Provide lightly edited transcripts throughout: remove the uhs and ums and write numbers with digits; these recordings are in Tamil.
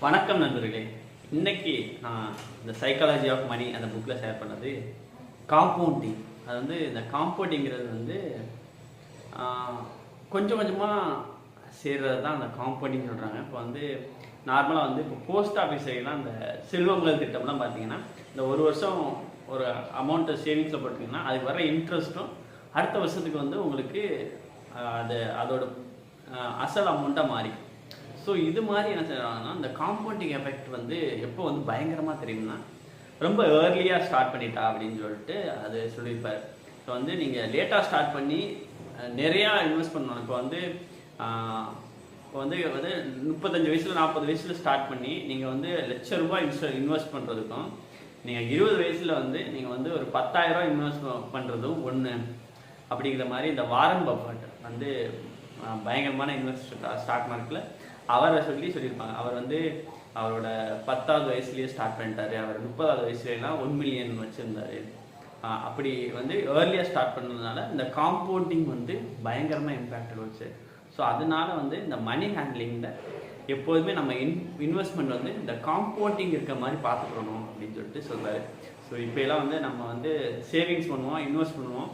வணக்கம் நண்பர்களே. இன்னைக்கு நான் இந்த சைக்காலஜி ஆஃப் மணி அந்த புக்கில் ஷேர் பண்ணது காம்பவுண்டிங். அது வந்து இந்த காம்பவுண்டிங்கிறது வந்து கொஞ்சம் கொஞ்சமாக சேர்றது தான் அந்த காம்பவுண்டிங் சொல்கிறாங்க. இப்போ வந்து நார்மலாக வந்து இப்போ போஸ்ட் ஆஃபீஸ் சைட்லாம் இந்த செல்வங்கள் திட்டம்லாம் பார்த்தீங்கன்னா இந்த ஒரு வருஷம் ஒரு அமௌண்ட்டை சேவிங்ஸில் போட்டிங்கன்னா அதுக்கு வர இன்ட்ரெஸ்ட்டும் அடுத்த வருஷத்துக்கு வந்து உங்களுக்கு அதோட அசல் அமௌண்ட்டாக மாறிக்கும். ஸோ இது மாதிரி என்ன செய்வாங்கன்னா இந்த காம்பவுண்டிங் எஃபெக்ட் வந்து எப்போ வந்து பயங்கரமாக தெரியும்னா ரொம்ப ஏர்லியாக ஸ்டார்ட் பண்ணிட்டா அப்படின்னு சொல்லிட்டு அது சொல்லியிருப்பார். இப்போ வந்து நீங்கள் லேட்டாக ஸ்டார்ட் பண்ணி நிறையா இன்வெஸ்ட் பண்ணணும். இப்போ வந்து 35 வயசில் 40 வயசில் ஸ்டார்ட் பண்ணி நீங்கள் வந்து ₹1,00,000 இன்வெஸ்ட் பண்ணுறதுக்கும் நீங்கள் 20 வயசில் வந்து நீங்கள் வந்து ஒரு ₹10,000 இன்வெஸ்ட் பண்ணுறதும் ஒன்று அப்படிங்கிற மாதிரி இந்த வாரன் பஃபட் வந்து பயங்கரமான இன்வெஸ்டர் ஸ்டாக் மார்க்கெட்டில் அவரை சொல்லியிருப்பாங்க. அவர் வந்து அவரோட 10வது வயசுலேயே ஸ்டார்ட் பண்ணிட்டாரு. அவர் 30வது வயசுலாம் 1 மில்லியன் வச்சுருந்தாரு. அப்படி வந்து ஏர்லியாக ஸ்டார்ட் பண்ணதுனால இந்த காம்பவுண்டிங் வந்து பயங்கரமாக இம்பேக்ட் வச்சு. ஸோ அதனால வந்து இந்த மணி ஹேண்ட்லிங்கில் எப்போதுமே நம்ம இன்வெஸ்ட்மெண்ட் வந்து இந்த காம்பவுண்டிங் இருக்க மாதிரி பார்த்துக்கணும் அப்படின்னு சொல்லிட்டு சொல்கிறாரு. ஸோ இப்போலாம் வந்து நம்ம வந்து சேவிங்ஸ் பண்ணுவோம், இன்வெஸ்ட் பண்ணுவோம்.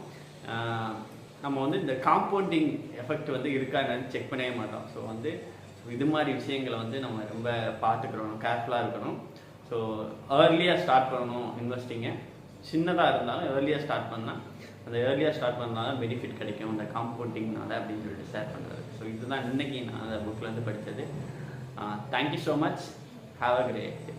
நம்ம வந்து இந்த காம்பவுண்டிங் எஃபெக்ட் வந்து இருக்கான்னு செக் பண்ணவே மாட்டோம். ஸோ வந்து இது மாதிரி விஷயங்களை வந்து நம்ம ரொம்ப பார்த்துக்கிறோம், கேர்ஃபுல்லாக இருக்கணும். ஸோ ஏர்லியாக ஸ்டார்ட் பண்ணணும் இன்வெஸ்டிங்கை. சின்னதாக இருந்தாலும் ஏர்லியாக ஸ்டார்ட் பண்ணால் அந்த ஏர்லியாக ஸ்டார்ட் பண்ணாலும் பெனிஃபிட் கிடைக்கும் இந்த காம்பவுண்டிங்னால அப்படின்னு சொல்லிட்டு ஷேர் பண்ணுறது. ஸோ இதுதான் இன்றைக்கி நான் அந்த புக்கில் வந்து படித்தது. Thank you so much. Have a great day.